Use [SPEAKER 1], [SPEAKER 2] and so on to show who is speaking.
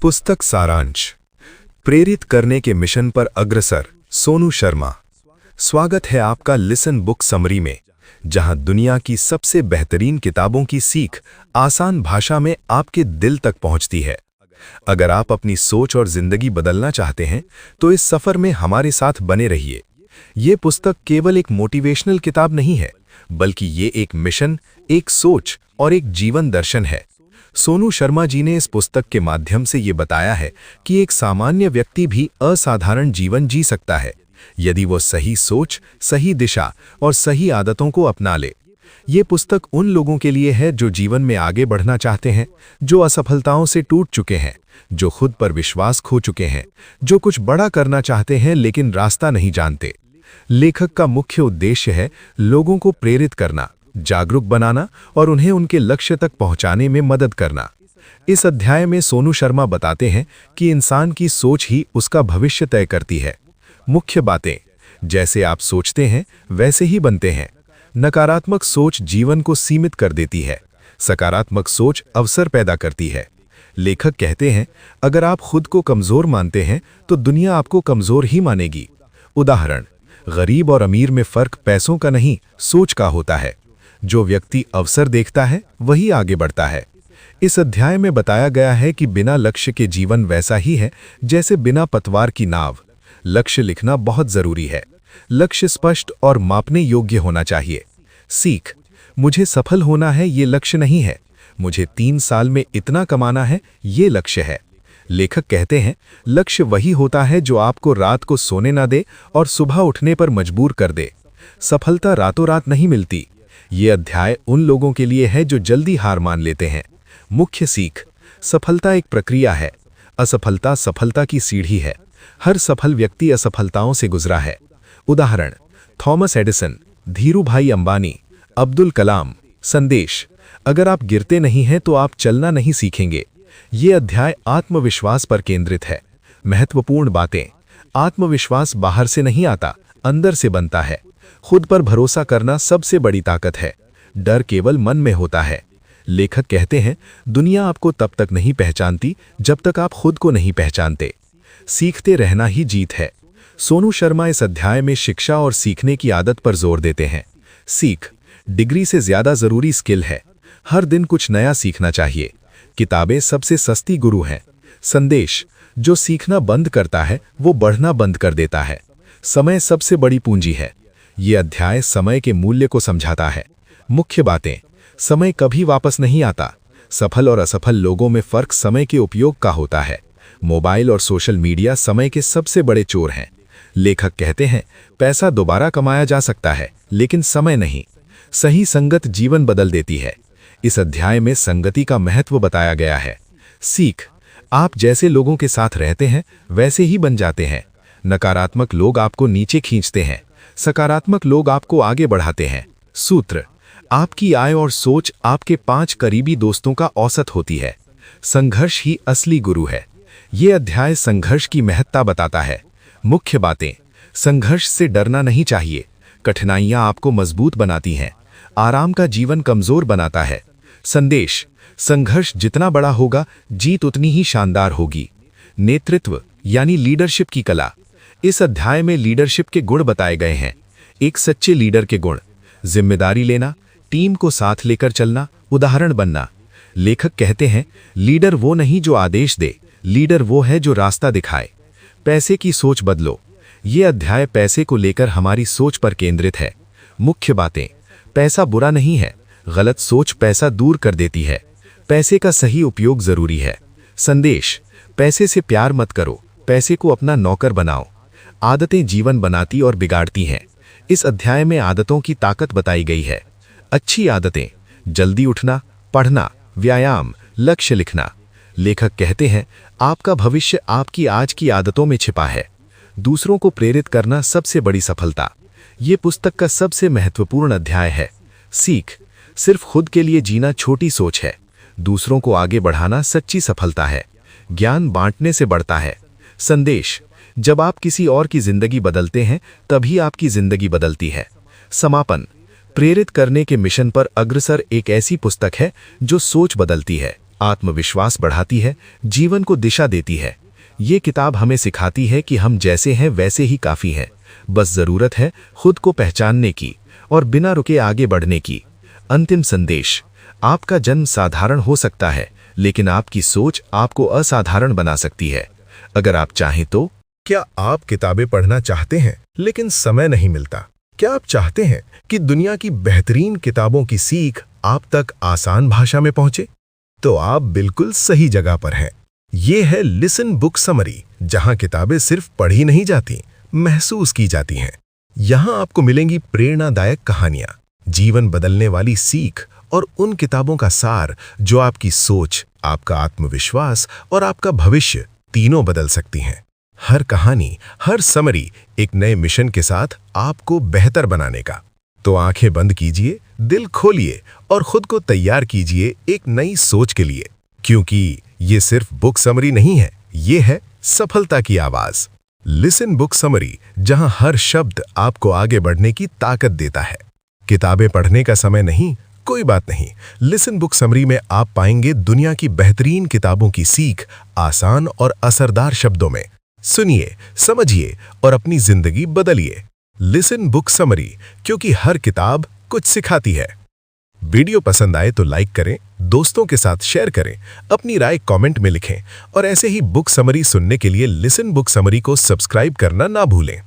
[SPEAKER 1] पुस्तक सारांश। प्रेरित करने के मिशन पर अग्रसर सोनू शर्मा। स्वागत है आपका लिसन बुक समरी में, जहां दुनिया की सबसे बेहतरीन किताबों की सीख आसान भाषा में आपके दिल तक पहुंचती है। अगर आप अपनी सोच और जिंदगी बदलना चाहते हैं तो इस सफर में हमारे साथ बने रहिए। ये पुस्तक केवल एक मोटिवेशनल किताब नहीं है, बल्कि ये एक मिशन, एक सोच और एक जीवन दर्शन है। सोनू शर्मा जी ने इस पुस्तक के माध्यम से ये बताया है कि एक सामान्य व्यक्ति भी असाधारण जीवन जी सकता है, यदि वो सही सोच, सही दिशा और सही आदतों को अपना ले। ये पुस्तक उन लोगों के लिए है जो जीवन में आगे बढ़ना चाहते हैं, जो असफलताओं से टूट चुके हैं, जो खुद पर विश्वास खो चुके हैं, जो कुछ बड़ा करना चाहते हैं लेकिन रास्ता नहीं जानते। लेखक का मुख्य उद्देश्य है लोगों को प्रेरित करना, जागरूक बनाना और उन्हें उनके लक्ष्य तक पहुंचाने में मदद करना। इस अध्याय में सोनू शर्मा बताते हैं कि इंसान की सोच ही उसका भविष्य तय करती है। मुख्य बातें: जैसे आप सोचते हैं वैसे ही बनते हैं। नकारात्मक सोच जीवन को सीमित कर देती है, सकारात्मक सोच अवसर पैदा करती है। लेखक कहते हैं, अगर आप खुद को कमजोर मानते हैं तो दुनिया आपको कमजोर ही मानेगी। उदाहरण: गरीब और अमीर में फर्क पैसों का नहीं, सोच का होता है। जो व्यक्ति अवसर देखता है वही आगे बढ़ता है। इस अध्याय में बताया गया है कि बिना लक्ष्य के जीवन वैसा ही है जैसे बिना पतवार की नाव। लक्ष्य लिखना बहुत जरूरी है। लक्ष्य स्पष्ट और मापने योग्य होना चाहिए। सीख: मुझे सफल होना है ये लक्ष्य नहीं है, मुझे 3 साल में इतना कमाना है ये लक्ष्य है। लेखक कहते हैं, लक्ष्य वही होता है जो आपको रात को सोने ना दे और सुबह उठने पर मजबूर कर दे। सफलता रातों रात नहीं मिलती। ये अध्याय उन लोगों के लिए है जो जल्दी हार मान लेते हैं। मुख्य सीख: सफलता एक प्रक्रिया है, असफलता सफलता की सीढ़ी है। हर सफल व्यक्ति असफलताओं से गुजरा है। उदाहरण: थॉमस एडिसन, धीरूभाई अंबानी, अब्दुल कलाम। संदेश: अगर आप गिरते नहीं हैं तो आप चलना नहीं सीखेंगे। ये अध्याय आत्मविश्वास पर केंद्रित है। महत्वपूर्ण बातें: आत्मविश्वास बाहर से नहीं आता, अंदर से बनता है। खुद पर भरोसा करना सबसे बड़ी ताकत है। डर केवल मन में होता है। लेखक कहते हैं, दुनिया आपको तब तक नहीं पहचानती जब तक आप खुद को नहीं पहचानते। सीखते रहना ही जीत है। सोनू शर्मा इस अध्याय में शिक्षा और सीखने की आदत पर जोर देते हैं। सीख: डिग्री से ज्यादा जरूरी स्किल है। हर दिन कुछ नया सीखना चाहिए। किताबें सबसे सस्ती गुरु हैं। संदेश: जो सीखना बंद करता है वो बढ़ना बंद कर देता है। समय सबसे बड़ी पूंजी है। ये अध्याय समय के मूल्य को समझाता है। मुख्य बातें: समय कभी वापस नहीं आता। सफल और असफल लोगों में फर्क समय के उपयोग का होता है। मोबाइल और सोशल मीडिया समय के सबसे बड़े चोर हैं। लेखक कहते हैं, पैसा दोबारा कमाया जा सकता है लेकिन समय नहीं। सही संगत जीवन बदल देती है। इस अध्याय में संगति का महत्व बताया गया है। सीख: आप जैसे लोगों के साथ रहते हैं वैसे ही बन जाते हैं। नकारात्मक लोग आपको नीचे खींचते हैं, सकारात्मक लोग आपको आगे बढ़ाते हैं। सूत्र: आपकी आय और सोच आपके 5 करीबी दोस्तों का औसत होती है। संघर्ष ही असली गुरु है। ये अध्याय संघर्ष की महत्ता बताता है। मुख्य बातें: संघर्ष से डरना नहीं चाहिए। कठिनाइयां आपको मजबूत बनाती हैं। आराम का जीवन कमजोर बनाता है। संदेश: संघर्ष जितना बड़ा होगा, जीत उतनी ही शानदार होगी। नेतृत्व यानी लीडरशिप की कला। इस अध्याय में लीडरशिप के गुण बताए गए हैं। एक सच्चे लीडर के गुण: जिम्मेदारी लेना, टीम को साथ लेकर चलना, उदाहरण बनना। लेखक कहते हैं, लीडर वो नहीं जो आदेश दे, लीडर वो है जो रास्ता दिखाए। पैसे की सोच बदलो। ये अध्याय पैसे को लेकर हमारी सोच पर केंद्रित है। मुख्य बातें: पैसा बुरा नहीं है, गलत सोच पैसा दूर कर देती है। पैसे का सही उपयोग जरूरी है। संदेश: पैसे से प्यार मत करो, पैसे को अपना नौकर बनाओ। आदतें जीवन बनाती और बिगाड़ती हैं। इस अध्याय में आदतों की ताकत बताई गई है। अच्छी आदतें: जल्दी उठना, पढ़ना, व्यायाम, लक्ष्य लिखना। लेखक कहते हैं, आपका भविष्य आपकी आज की आदतों में छिपा है। दूसरों को प्रेरित करना सबसे बड़ी सफलता। ये पुस्तक का सबसे महत्वपूर्ण अध्याय है। सीख: सिर्फ खुद के लिए जीना छोटी सोच है, दूसरों को आगे बढ़ाना सच्ची सफलता है। ज्ञान बांटने से बढ़ता है। संदेश: जब आप किसी और की जिंदगी बदलते हैं तभी आपकी जिंदगी बदलती है। समापन: प्रेरित करने के मिशन पर अग्रसर एक ऐसी पुस्तक है जो सोच बदलती है,
[SPEAKER 2] आत्मविश्वास बढ़ाती है, जीवन को दिशा देती है। ये किताब हमें सिखाती है कि हम जैसे हैं वैसे ही काफ़ी हैं, बस ज़रूरत है खुद को पहचानने की और बिना रुके आगे बढ़ने की। अंतिम संदेश: आपका जन्म साधारण हो सकता है, लेकिन आपकी सोच आपको असाधारण बना सकती है। अगर आप चाहें तो।
[SPEAKER 1] क्या आप किताबें पढ़ना चाहते हैं लेकिन समय नहीं मिलता? क्या आप चाहते हैं कि दुनिया की बेहतरीन किताबों की सीख आप तक आसान भाषा में पहुंचे? तो आप बिल्कुल सही जगह पर हैं। ये है लिसन बुक समरी, जहां किताबें सिर्फ पढ़ी नहीं जाती, महसूस की जाती हैं। यहां आपको मिलेंगी प्रेरणादायक कहानियां, जीवन बदलने वाली सीख और उन किताबों का सार जो आपकी सोच, आपका आत्मविश्वास और आपका भविष्य तीनों बदल सकती हैं। हर कहानी, हर समरी एक नए मिशन के साथ आपको बेहतर बनाने का। तो आंखें बंद कीजिए, दिल खोलिए और खुद को तैयार कीजिए एक नई सोच के लिए, क्योंकि ये सिर्फ बुक समरी नहीं है, ये है सफलता की आवाज। लिसन बुक समरी, जहां हर शब्द आपको आगे बढ़ने की ताकत देता है। किताबें पढ़ने का समय नहीं, कोई बात नहीं। लिसन बुक समरी में आप पाएंगे दुनिया की बेहतरीन किताबों की सीख आसान और असरदार शब्दों में। सुनिए, समझिए और अपनी जिंदगी बदलिए। लिसन बुक समरी, क्योंकि हर किताब कुछ सिखाती है। वीडियो पसंद आए तो लाइक करें, दोस्तों के साथ शेयर करें, अपनी राय कमेंट में लिखें और ऐसे ही बुक समरी सुनने के लिए लिसन बुक समरी को सब्सक्राइब करना ना भूलें।